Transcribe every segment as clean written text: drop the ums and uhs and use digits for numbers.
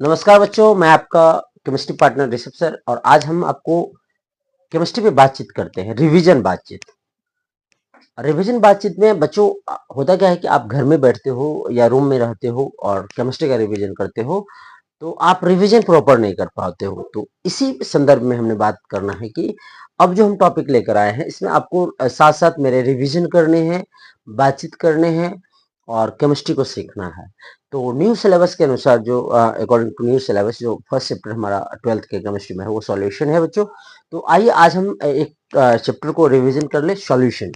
नमस्कार बच्चों, मैं आपका केमिस्ट्री पार्टनर ऋषभ सर और आज हम आपको केमिस्ट्री पे बातचीत करते हैं। रिवीजन बातचीत में बच्चों होता क्या है कि आप घर में बैठते हो या रूम में रहते हो और केमिस्ट्री का रिवीजन करते हो तो आप रिवीजन प्रॉपर नहीं कर पाते हो। तो इसी संदर्भ में हमने बात करना है कि अब जो हम टॉपिक लेकर आए हैं इसमें आपको साथ साथ मेरे रिवीजन करने हैं, बातचीत करने हैं और केमिस्ट्री को सीखना है। तो न्यू सिलेबस के अनुसार जो अकॉर्डिंग टू न्यू सिलेबस जो फर्स्ट चैप्टर हमारा 12th के केमिस्ट्री में है वो सॉल्यूशन है बच्चों। तो आइए आज हम एक चैप्टर को रिवीजन कर ले, सॉल्यूशन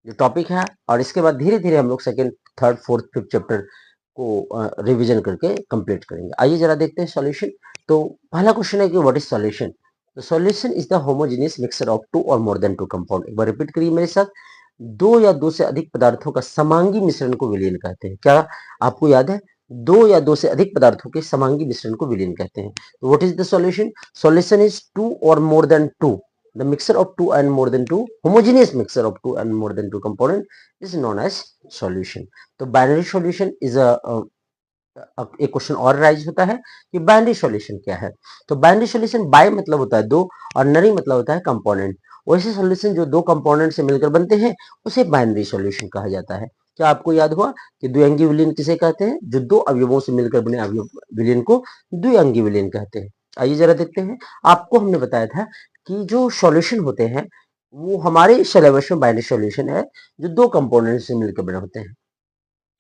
जो टॉपिक है, और इसके बाद धीरे धीरे हम लोग second, third, fourth, fifth chapter को रिवीजन करके कंप्लीट करेंगे। आइए जरा देखते हैं सॉल्यूशन। तो पहला क्वेश्चन है कि व्हाट इज सॉल्यूशन। तो solution is the homogeneous mixture of two और मोर देन टू कंपाउंड। एक बार रिपीट करिए मेरे साथ। दो या दो से अधिक पदार्थों का समांगी मिश्रण को विलयन कहते हैं। क्या आपको याद है? दो या दो से अधिक पदार्थों के समांगी मिश्रण को विलयन कहते हैं। तो what is the solution? Solution is two और more than two, the mixture of two and more than two, homogeneous mixture of two and more than two component is known as solution. तो binary solution is एक question और rise होता है कि binary solution क्या है। तो binary solution bye मतलब होता है दो और नरी मतलब होता है कंपोनेंट। वैसे सॉल्यूशन जो दो कंपोनेंट से मिलकर बनते हैं उसे बाइनरी सॉल्यूशन कहा जाता है। क्या आपको याद हुआ कि द्विअंगी विलयन किसे कहते हैं? जो दो अवयवों से मिलकर बने अवयव विलयन को द्विअंगी विलयन कहते हैं। आइए जरा देखते हैं। आपको हमने बताया था कि जो सॉल्यूशन होते हैं वो हमारे सिलेबस में बाइनरी सॉल्यूशन है जो दो कंपोनेंट से मिलकर बने होते हैं।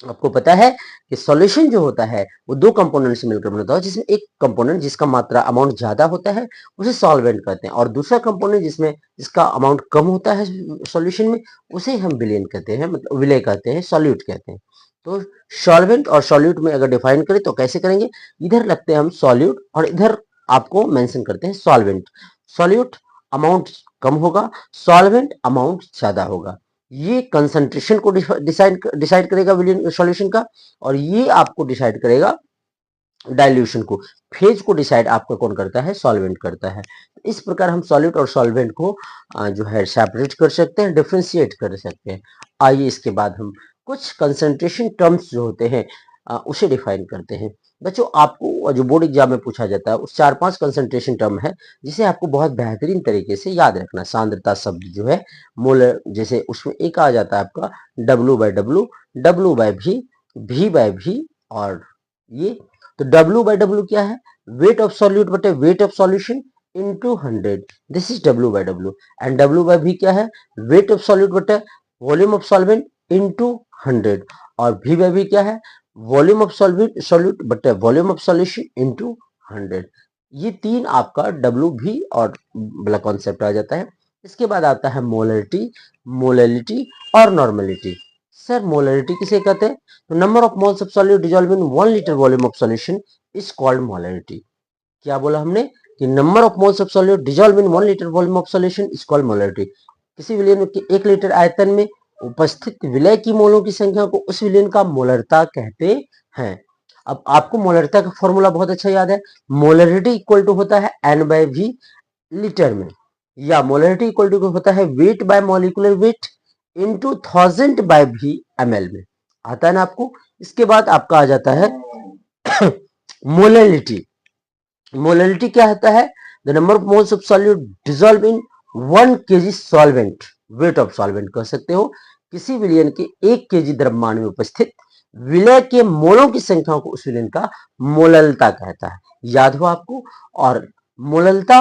आपको पता है कि सॉल्यूशन जो होता है वो दो कंपोनेंट से मिलकर बनता है, जिसमें एक कंपोनेंट जिसका मात्रा अमाउंट ज्यादा होता है उसे सॉल्वेंट कहते हैं, और दूसरा कंपोनेंट जिसका अमाउंट कम होता है सॉल्यूशन में उसे हम विलयन कहते हैं, मतलब विलय कहते हैं, सॉल्यूट कहते हैं। तो सॉल्वेंट और सॉल्यूट में अगर डिफाइन करें तो कैसे करेंगे? इधर लगते हैं हम सॉल्यूट और इधर आपको मेंशन करते हैं सॉल्वेंट। सॉल्यूट अमाउंट कम होगा, सॉल्वेंट अमाउंट ज्यादा होगा। ये कंसंट्रेशन को डिसाइड करेगा विलयन सॉल्यूशन का, और ये आपको डिसाइड करेगा डाइल्यूशन को। फेज को डिसाइड आपका कौन करता है? सॉल्वेंट करता है। इस प्रकार हम सॉल्यूट और सॉल्वेंट को जो है सेपरेट कर सकते हैं, डिफ्रेंशिएट कर सकते हैं। आइए इसके बाद हम कुछ कंसंट्रेशन टर्म्स जो होते हैं उसे डिफाइन करते हैं। बच्चों आपको जो बोर्ड एग्जाम में पूछा जाता है उस 4-5 कंसंट्रेशन टर्म है जिसे आपको बहुत बेहतरीन तरीके से याद रखना। सांद्रता शब्द जो है मोलर, जैसे उसमें एक आ जाता है आपका W/W, W/V, V/V, और ये तो W/W क्या है? वेट ऑफ सॉल्यूट बटे weight of solution into 100, this is W/W। And W/V क्या है? वेट ऑफ सॉल्यूट बटे वॉल्यूम ऑफ सॉल्वेंट इनटू 100, और V/V क्या है? वॉल्यूम ऑफ सॉल्यूट बटे वॉल्यूम ऑफ सॉल्यूशन इनटू 100। ये तीन आपका W/V और वाला कॉन्सेप्ट आ जाता है। इसके बाद आता है मोलरिटी, मोलैलिटी और नॉर्मेलिटी। सर मोलरिटी किसे कहते हैं? तो number of moles of solute dissolve in 1 litre volume of solution is called molarity. क्या बोला हमने? कि number of moles of solute dissolve in 1 litre volume of solution is called molarity. किसी विलयन के 1 लीटर आयतन में उपस्थित विलय की मोलों की संख्या को उस विलयन का मोलरता कहते हैं। अब आपको मोलरता का फॉर्मूला बहुत अच्छा याद है। मोलरिटी इक्वल टू होता है N/V लीटर में, या मोलरिटी इक्वल टू होता है weight by molecular weight into 1000/V ml में। आता है ना आपको? इसके बाद आपका आ जाता है मोलैलिटी। मोलैलिटी क्या होता है? The number of moles of solute dissolve in 1 kg solvent, weight of solvent कह सकते हो। किसी विलयन के 1 kg द्रव्यमान में उपस्थित विलय के मोलों की संख्या को उस विलयन का मोललता कहता है। याद हो आपको? और मोललता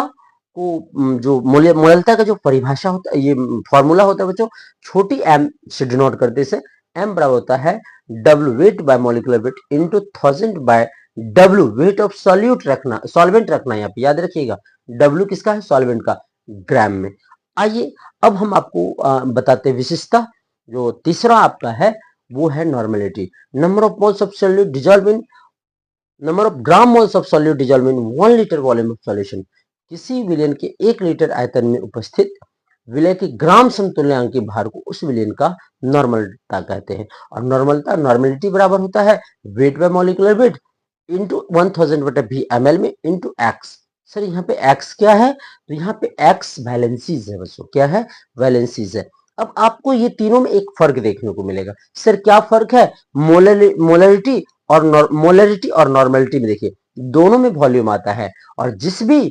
को जो मोललता का जो परिभाषा होता है, ये फॉर्मूला होता है बच्चों, छोटी m से डिनोट करते हैं। m बराबर होता है W weight by molecular weight into 1000/W weight of solute रखना, सॉल्वेंट रखना यहाँ पे याद रखिएगा। W किसका है? सॉल्वेंट का, ग्राम में। आइए अब हम आपको बताते हैं विशेषता। जो तीसरा आपका है वो है normality. Number of moles of solute dissolve in, number of gram moles of solute dissolve in 1 litre volume of solution. किसी विलयन के 1 लीटर आयतन में उपस्थित विलय के ग्राम समतुल्यांकी भार को उस विलयन का नॉर्मलता कहते हैं। और नॉर्मलता, नॉर्मेलिटी बराबर होता है weight by molecular weight into 1000/V ml में इंटू एक्स। सर यहाँ पे एक्स क्या है? तो यहाँ पे एक्स वैलेंसीज है बच्चों। क्या है? वैलेंसीज है। अब आपको ये तीनों में एक फर्क देखने को मिलेगा। सर क्या फर्क है? मोलरिटी और मोलरिटी और नॉर्मेलिटी में देखिए दोनों में वॉल्यूम आता है, और जिस भी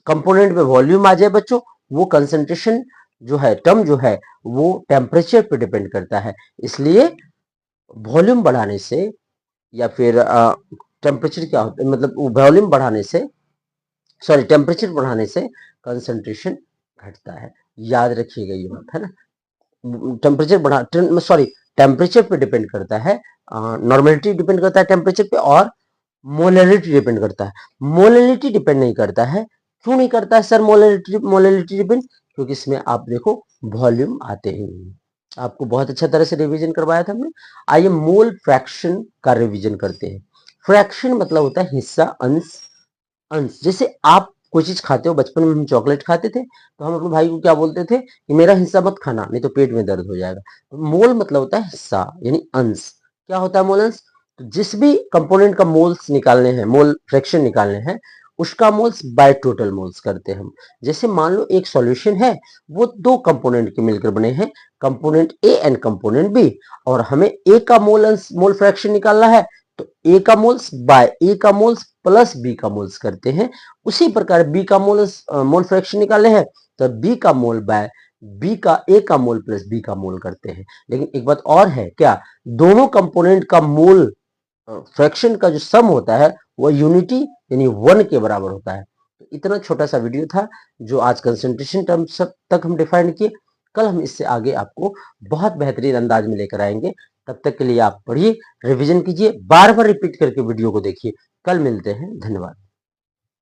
कंपोनेंट में वॉल्यूम आ जाए बच्चों, वो कंसंट्रेशन जो है, टर्म जो है, वो टेम्परेचर पे डिपेंड करता है। इसलिए वॉल्यूम बढ़ाने से या फिर टेम्परेचर क्या होता है, मतलब वॉल्यूम बढ़ाने से, सॉरी टेम्परेचर बढ़ाने से कंसंट्रेशन घटता है। याद रखिएगा ये बात, है ना। टेम्परेचर बढ़ा सॉरी टेम्परेचर पे डिपेंड करता है, नॉर्मेलिटी डिपेंड करता है टेम्परेचर पे, और मोलरिटी डिपेंड करता है। मोलरिटी डिपेंड नहीं करता है। क्यों नहीं करता है सर मोलरिटी मोलरिटी डिपेंड? क्योंकि इसमें आप देखो वॉल्यूम आते ही नहीं। आपको बहुत अच्छा तरह से रिवीजन करवाया था हमने। आइए मोल फ्रैक्शन का रिवीजन करते हैं। फ्रैक्शन मतलब होता है हिस्सा, अंश। अंश जैसे आप कोई चीज खाते हो, बचपन में हम चॉकलेट खाते थे तो हम अपने भाई को क्या बोलते थे कि मेरा हिस्सा मत खाना, नहीं तो पेट में दर्द हो जाएगा। तो मोल मतलब होता है हिस्सा यानी अंश। क्या होता है मोल अंश? तो जिस भी कंपोनेंट का मोल्स निकालने हैं, मोल फ्रैक्शन निकालने हैं, उसका मोल्स बाय टोटल मोल्स करते हैं हम। जैसे मान लो एक सॉल्यूशन है, वो दो कंपोनेंट के मिलकर बने हैं, component A and component B, और हमें ए का मोल अंश, मोल फ्रैक्शन निकालना है, तो ए का मोल्स बाय ए का मोल्स प्लस बी का मोल्स करते हैं। उसी प्रकार बी का मोल्स मोल फ्रैक्शन निकालने हैं, तो बी का मोल बाय बी का ए का मोल प्लस बी का मोल करते हैं। लेकिन एक बात और है, क्या दोनों कंपोनेंट का मोल फ्रैक्शन का जो सम होता है वो यूनिटी यानी 1 के बराबर होता है। तो इतना छोटा सा वीडियो था जो आज कंसंट्रेशन टर्म्स तक हम डिफाइन किए। कल हम इससे आगे आपको बहुत बेहतरीन अंदाज में लेकर आएंगे। तब तक के लिए आप पढ़िए, रिवीजन कीजिए, बार बार रिपीट करके वीडियो को देखिए। कल मिलते हैं, धन्यवाद।